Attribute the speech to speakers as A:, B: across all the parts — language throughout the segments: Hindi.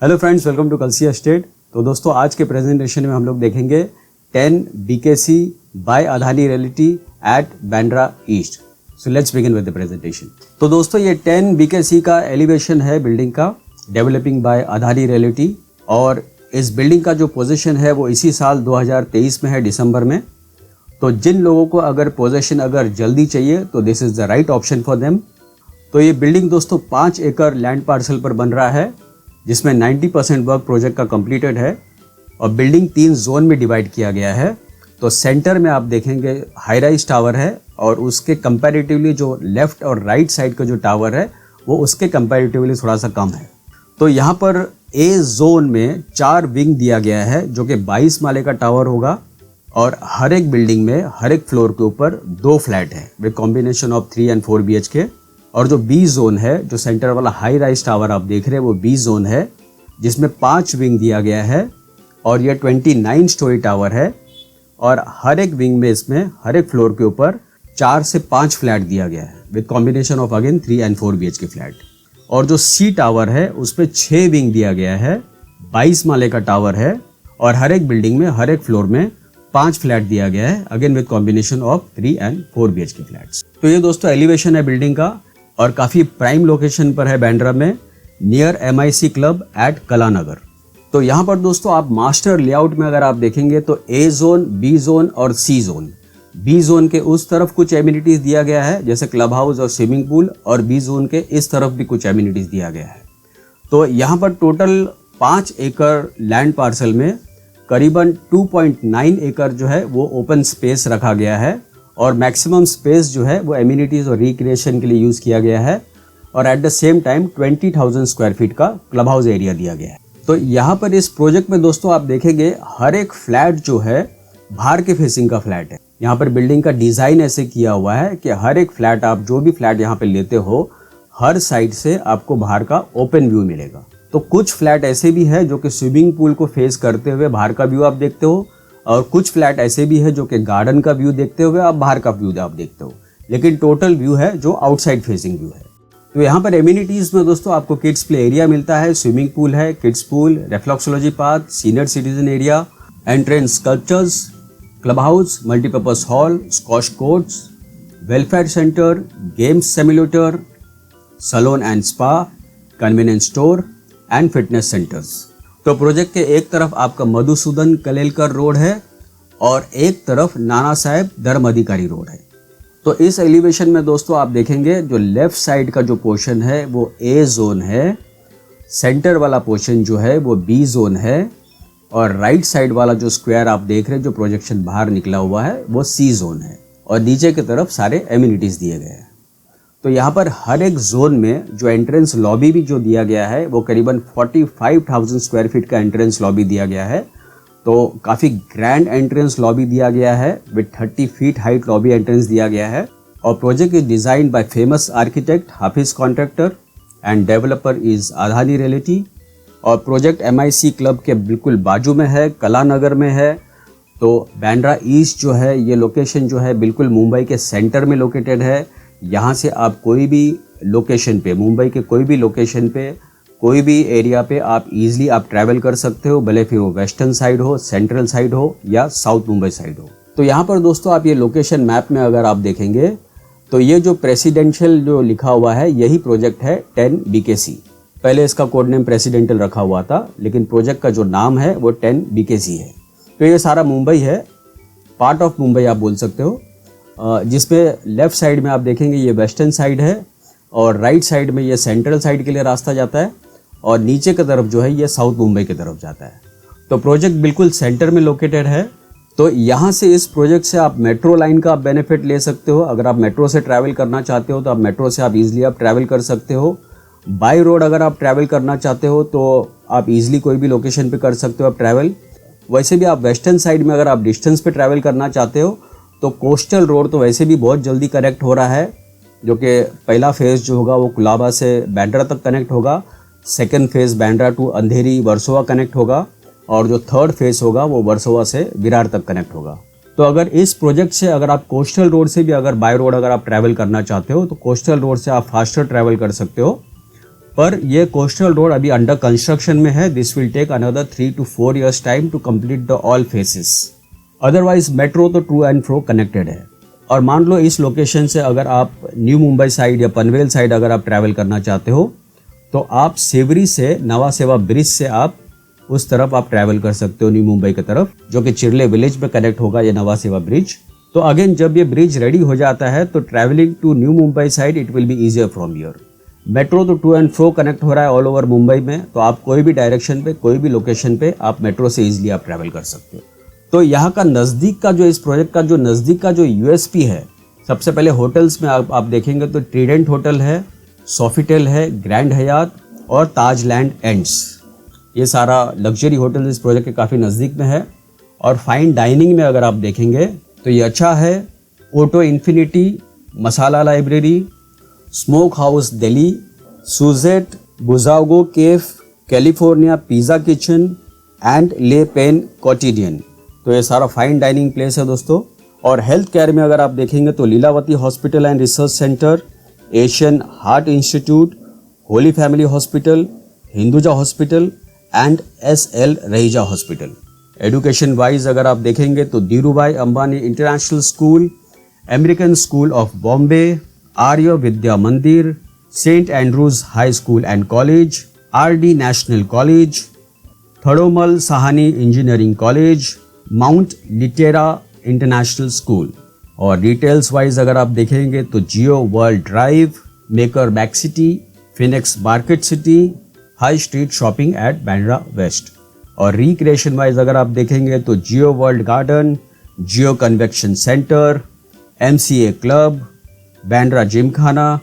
A: Hello friends, welcome to Kalsi estate. तो दोस्तों, आज के प्रेजेंटेशन में हम लोग देखेंगे 10 BKC by Adani realty at Bandra east. So let's begin with the presentation. तो दोस्तों, ये 10 BKC का एलिवेशन है बिल्डिंग का, डेवलपिंग बाय अदानी रियल्टी। और इस बिल्डिंग का जो पोजीशन है वो इसी साल 2023 में है, दिसंबर में। तो जिन लोगों को अगर पोजीशन अगर जल्दी चाहिए तो this is the right option for them. तो ये बिल्डिंग दोस्तों 5 एकड़ लैंड पार्सल पर बन रहा है, जिसमें 90% वर्क प्रोजेक्ट का कंप्लीटेड है। और बिल्डिंग 3 जोन में डिवाइड किया गया है। तो सेंटर में आप देखेंगे हाई राइज टावर है, और उसके कंपैरेटिवली जो लेफ्ट और राइट साइड का जो टावर है वो उसके कंपैरेटिवली थोड़ा सा कम है। तो यहाँ पर ए जोन में 4 विंग दिया गया है, जो कि 22 माले का टावर होगा। और हर एक बिल्डिंग में हर एक फ्लोर के ऊपर 2 फ्लैट है with combination of 3 and 4 BHK। और जो बी जोन है, जो सेंटर वाला हाई राइज टावर आप देख रहे हैं, वो बी जोन है, जिसमें 5 विंग दिया गया है। और यह 29 स्टोरी टावर है। और हर एक विंग में इसमें हर एक फ्लोर के ऊपर 4 से 5 फ्लैट दिया गया है with combination of again 3 and 4 BHK flat. और जो सी टावर है उसमें 6 विंग दिया गया है, 22 माले का टावर है। और हर एक बिल्डिंग में हर एक फ्लोर में 5 फ्लैट दिया गया है, again with combination of 3 and 4 BHK flats. तो ये दोस्तों एलिवेशन है बिल्डिंग का, और काफ़ी प्राइम लोकेशन पर है बांद्रा में, near MIC club at Kalanagar. तो यहाँ पर दोस्तों आप मास्टर लेआउट में अगर आप देखेंगे तो ए जोन, बी जोन और सी जोन। बी जोन के उस तरफ कुछ एमिनिटीज़ दिया गया है, जैसे क्लब हाउस और स्विमिंग पूल, और बी जोन के इस तरफ भी कुछ एमिनिटीज़ दिया गया है। तो यहाँ पर टोटल 5 एकड़ लैंड पार्सल में करीबन 2.9 एकड़ जो है वो ओपन स्पेस रखा गया है। और मैक्सिमम स्पेस जो है वो एमिनिटीज़ और रिक्रिएशन के लिए यूज़ किया गया है। और at the same time 20,000 square feet का क्लब हाउस एरिया दिया गया है। तो यहाँ पर इस प्रोजेक्ट में दोस्तों आप देखेंगे हर एक फ्लैट जो है बाहर के फेसिंग का फ्लैट है। यहाँ पर बिल्डिंग का डिज़ाइन ऐसे किया हुआ है कि हर एक फ्लैट, आप जो भी फ्लैट यहाँ पे लेते हो, हर साइड से आपको बाहर का ओपन व्यू मिलेगा। तो कुछ फ्लैट ऐसे भी है जो कि स्विमिंग पूल को फेस करते हुए बाहर का व्यू आप देखते हो, और कुछ फ्लैट ऐसे भी है जो कि गार्डन का व्यू देखते हुए आप बाहर का व्यू आप देखते हो। लेकिन टोटल व्यू है जो आउटसाइड फेसिंग व्यू है। तो यहाँ पर एमिनिटीज़ में दोस्तों आपको किड्स प्ले एरिया मिलता है, स्विमिंग पूल है, kids pool, reflexology park, senior citizen area, entrance sculptures, club house, multipurpose hall, squash courts, welfare centre, games simulator, salon and spa, convenience store and fitness centres. तो प्रोजेक्ट के एक तरफ आपका मधुसूदन कलेलकर रोड है, और एक तरफ नाना साहेब धर्म अधिकारी रोड है। तो इस एलिवेशन में दोस्तों आप देखेंगे जो लेफ्ट साइड का जो पोर्शन है वो ए जोन है, सेंटर वाला पोर्शन जो है वो बी जोन है, और राइट साइड वाला जो स्क्वायर आप देख रहे हैं जो प्रोजेक्शन बाहर निकला हुआ है वो सी जोन है। और नीचे की तरफ सारे एमिनिटीज़ दिए गए हैं। तो यहाँ पर हर एक जोन में जो एंट्रेंस लॉबी भी जो दिया गया है वो करीबन 45,000 स्क्वायर फीट का एंट्रेंस लॉबी दिया गया है। तो काफ़ी ग्रैंड एंट्रेंस लॉबी दिया गया है, with 30 feet height lobby entrance दिया गया है। और project is design by famous architect Hafiz contractor end developer is Adani realty. और प्रोजेक्ट MIC क्लब के बिल्कुल बाजू में है, कलानगर में है। तो बांद्रा ईस्ट जो है ये लोकेशन जो है बिल्कुल मुंबई के सेंटर में लोकेटेड है। यहाँ से आप कोई भी लोकेशन पे, मुंबई के कोई भी लोकेशन पे, कोई भी एरिया पे आप इजीली आप ट्रैवल कर सकते हो, भले फिर वो वेस्टर्न साइड हो, सेंट्रल साइड हो या साउथ मुंबई साइड हो। तो यहाँ पर दोस्तों आप ये लोकेशन मैप में अगर आप देखेंगे तो ये जो प्रेसिडेंशियल जो लिखा हुआ है यही प्रोजेक्ट है 10 BKC। पहले इसका कोड नेम प्रेसिडेंशियल रखा हुआ था, लेकिन प्रोजेक्ट का जो नाम है वो 10 BKC है। तो ये सारा मुंबई है, पार्ट ऑफ मुंबई आप बोल सकते हो, जिसमें लेफ्ट साइड में आप देखेंगे ये वेस्टर्न साइड है, और राइट साइड में ये सेंट्रल साइड के लिए रास्ता जाता है, और नीचे की तरफ जो है ये साउथ मुंबई की तरफ जाता है। तो प्रोजेक्ट बिल्कुल सेंटर में लोकेटेड है। तो यहाँ से इस प्रोजेक्ट से आप मेट्रो लाइन का आप बेनिफिट ले सकते हो। अगर आप मेट्रो से ट्रैवल करना चाहते हो तो आप मेट्रो से आप इजीली आप ट्रैवल कर सकते हो। बाय रोड अगर आप ट्रैवल करना चाहते हो तो आप इजीली कोई भी लोकेशन पे कर सकते हो आप ट्रैवल। वैसे भी आप वेस्टर्न साइड में अगर आप डिस्टेंस पे ट्रैवल करना चाहते हो तो कोस्टल रोड तो वैसे भी बहुत जल्दी कनेक्ट हो रहा है, जो कि पहला फेज़ जो होगा वो कुलाबा से बांद्रा तक कनेक्ट होगा, second phase Bandra to Andheri Versova connect होगा, और जो थर्ड फेज़ होगा वो वर्सोवा से विरार तक कनेक्ट होगा। तो अगर इस प्रोजेक्ट से अगर आप कोस्टल रोड से भी अगर बाय रोड अगर आप ट्रैवल करना चाहते हो तो कोस्टल रोड से आप फास्टर ट्रैवल कर सकते हो। पर ये कोस्टल रोड अभी अंडर कंस्ट्रक्शन में है. This will take another 3 to 4 years time to complete the all phases. Otherwise metro तो टू एंड फ्रो कनेक्टेड है. और मान लो इस लोकेशन से अगर आप न्यू मुंबई साइड या पनवेल साइड अगर आप ट्रैवल करना चाहते हो तो आप सेवरी से नवा सेवा ब्रिज से आप उस तरफ आप ट्रैवल कर सकते हो न्यू मुंबई की तरफ, जो कि चिरले विलेज में कनेक्ट होगा ये नवा सेवा ब्रिज. तो अगेन जब ये ब्रिज रेडी हो जाता है तो travelling to new Mumbai side it will be easier from here. Metro तो टू एंड फ्रो कनेक्ट हो रहा है ऑल ओवर मुंबई में, तो आप कोई भी डायरेक्शन पे कोई भी लोकेशन पे आप मेट्रो से इजीली आप ट्रैवल कर सकते हो. तो यहाँ का नज़दीक का जो इस प्रोजेक्ट का जो नज़दीक का जो यूएसपी है, सबसे पहले होटल्स में आप देखेंगे तो ट्रीडेंट होटल है, सोफिटेल है, ग्रैंड हयात और ताज लैंड एंड्स. ये सारा लग्जरी होटल इस प्रोजेक्ट के काफ़ी नज़दीक में है. और फाइन डाइनिंग में अगर आप देखेंगे तो ये अच्छा है. Otto Infinity, Masala Library, Smoke House Delhi, Suzette, बुजागो cafe, California Pizza Kitchen and Le Pain Quotidien. तो ये सारा फाइन डाइनिंग प्लेस है दोस्तों. और हेल्थ केयर में अगर आप देखेंगे तो Lilavati Hospital and Research Centre, Asian Heart Institute, Holy Family Hospital, Hinduja Hospital and SL Raheja Hospital. Education wise अगर आप देखेंगे तो Dhirubhai Ambani International School, American School of Bombay, Arya Vidya Mandir, Saint Andrews High School and College, RD National College, Thadomal Shahani Engineering College, Mount Litera International School. और डिटेल्स वाइज अगर आप देखेंगे तो जियो वर्ल्ड ड्राइव, मेकर बैक City, Phoenix market city, High Street shopping at Bandra West. और रिक्रिएशन वाइज अगर आप देखेंगे तो Jio World Garden, Jio Convention Centre, MCA Club, Bandra Gymkhana,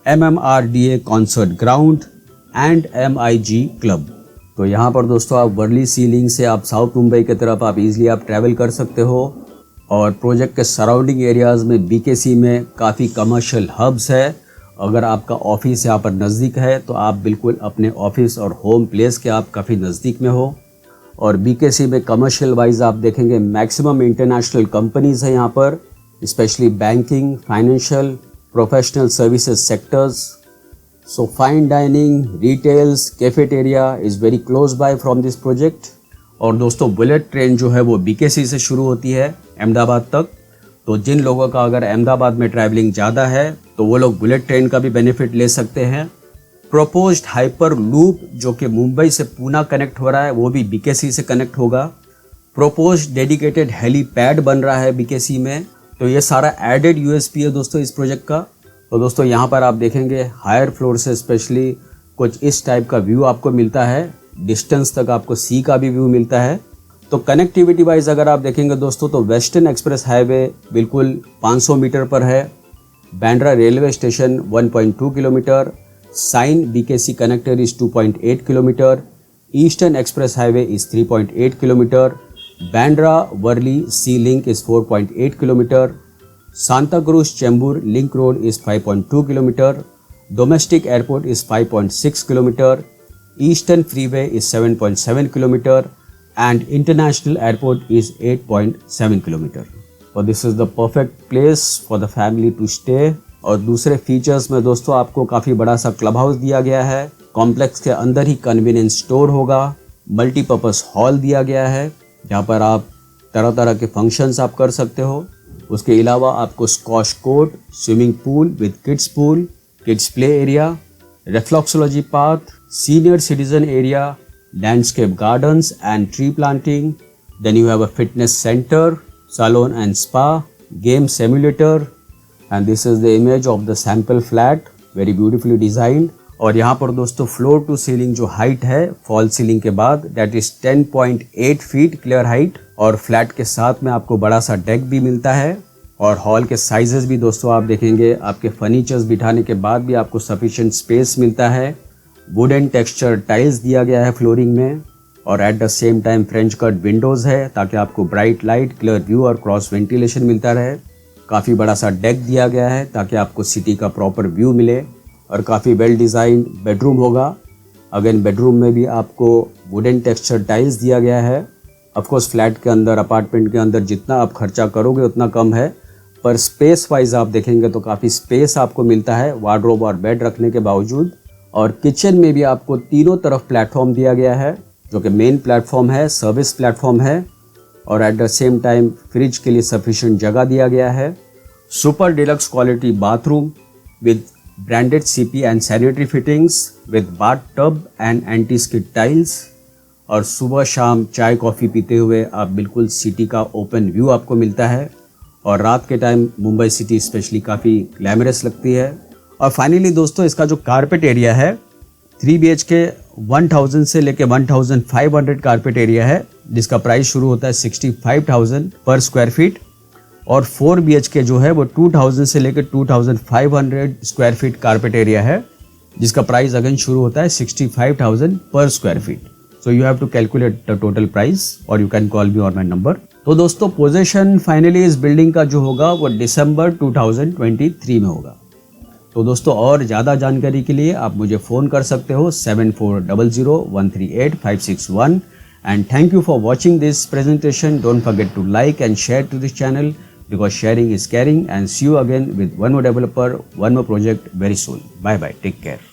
A: MMRDA Concert Ground and MIG Club. तो यहाँ पर दोस्तों आप वर्ली सी लिंक से आप साउथ मुंबई की तरफ आप इजीली आप ट्रैवल कर सकते हो. और प्रोजेक्ट के सराउंडिंग एरियाज़ में BKC में काफ़ी कमर्शियल हब्स है. अगर आपका ऑफिस यहाँ पर नज़दीक है तो आप बिल्कुल अपने ऑफिस और होम प्लेस के आप काफ़ी नज़दीक में हो. और BKC में कमर्शियल वाइज आप देखेंगे मैक्सिमम इंटरनेशनल कंपनीज़ हैं यहाँ पर, specially banking, financial, professional services sectors. So fine dining, retails, cafeteria is very close by from this project. और दोस्तों बुलेट ट्रेन जो है वो BKC से शुरू होती है अहमदाबाद तक. तो जिन लोगों का अगर अहमदाबाद में ट्रैवलिंग ज़्यादा है तो वो लोग बुलेट ट्रेन का भी बेनिफिट ले सकते हैं. प्रोपोज्ड हाइपर लूप जो कि मुंबई से पूना कनेक्ट हो रहा है वो भी BKC से कनेक्ट होगा. प्रोपोज्ड डेडिकेटेड हेलीपैड बन रहा है BKC में. तो ये सारा एडेड USP है दोस्तों इस प्रोजेक्ट का. तो दोस्तों यहाँ पर आप देखेंगे हायर फ्लोर से स्पेशली कुछ इस टाइप का व्यू आपको मिलता है. डिस्टेंस तक आपको सी का भी व्यू मिलता है. तो कनेक्टिविटी वाइज अगर आप देखेंगे दोस्तों तो वेस्टर्न एक्सप्रेस हाईवे बिल्कुल 500 मीटर पर है. Bandra railway station 1.2 kilometre. Sion BKC connector is 2.8 kilometre. Eastern express highway is 3.8 kilometre. Bandra Worli sea link is 4.8 kilometre. Santa Cruz Chembur Link Road is 5.2 km. Domestic Airport is 5.6 km. Eastern Freeway is 7.7 km. And International Airport is 8.7 km. So this is the perfect place for the family to stay. और दूसरे फीचर्स में दोस्तों आपको काफ़ी बड़ा सा क्लब हाउस दिया गया है. कॉम्प्लेक्स के अंदर ही कन्वीनियंस स्टोर होगा. मल्टीपर्पज़ हॉल दिया गया है जहाँ पर आप तरह तरह के फंक्शंस आप कर सकते हो. उसके अलावा आपको squash court, swimming pool with kids pool, kids play area, reflexology park, senior citizen area, landscape gardens and tree planting. Then you have a fitness centre, salon and spa, game simulator. And this is the image of the sample flat, very beautifully designed. और यहाँ पर दोस्तों फ्लोर टू सीलिंग जो हाइट है फॉल सीलिंग के बाद that is 10.8 feet clear height. और फ्लैट के साथ में आपको बड़ा सा डेक भी मिलता है. और हॉल के साइजेस भी दोस्तों आप देखेंगे आपके फर्नीचर्स बिठाने के बाद भी आपको सफिशिएंट स्पेस मिलता है. वुडन टेक्सचर टाइल्स दिया गया है फ्लोरिंग में. और at the same time French cut Windows है ताकि आपको ब्राइट लाइट, क्लियर व्यू और क्रॉस वेंटिलेशन मिलता रहे. काफ़ी बड़ा सा डेक दिया गया है ताकि आपको सिटी का प्रॉपर व्यू मिले. और काफ़ी वेल डिज़ाइन बेडरूम होगा. अगेन बेडरूम में भी आपको वुडन टेक्सचर टाइल्स दिया गया है. ऑफकोर्स फ्लैट के अंदर, अपार्टमेंट के अंदर जितना आप खर्चा करोगे उतना कम है, पर स्पेस वाइज आप देखेंगे तो काफ़ी स्पेस आपको मिलता है वार्डरोब और बेड रखने के बावजूद. और किचन में भी आपको तीनों तरफ प्लेटफॉर्म दिया गया है, जो कि मेन प्लेटफॉर्म है, सर्विस प्लेटफॉर्म है, और at the same time fridge के लिए सफिशिएंट जगह दिया गया है। Super deluxe quality bathroom with branded CP and sanitary fittings with bath tub and anti skid tiles. और सुबह शाम चाय कॉफ़ी पीते हुए आप बिल्कुल सिटी का ओपन व्यू आपको मिलता है, और रात के टाइम मुंबई सिटी स्पेशली काफ़ी ग्लैमरस लगती है। और फाइनली दोस्तों, इसका जो कारपेट एरिया है 3 BHK 1000 से लेके 1500 कारपेट एरिया है, जिसका प्राइस शुरू होता है 65,000 पर स्क्वायर फीट। और 4 BHK जो है वो 2000 से लेकर 2500 स्क्वायर फीट कारपेट एरिया है, जिसका प्राइस अगेन शुरू होता है 65,000 पर square feet. So you have to calculate the total price और you can call me on my number. तो दोस्तों, पोजीशन फाइनली इस बिल्डिंग का जो होगा वो दिसंबर 2023 में होगा। तो दोस्तों, और ज़्यादा जानकारी के लिए आप मुझे फ़ोन कर सकते हो 7400138561। And thank you for watching this presentation. Don't forget to like and share to this channel, because sharing is caring. And see you again with one more developer, one more project very soon. Bye bye. Take care.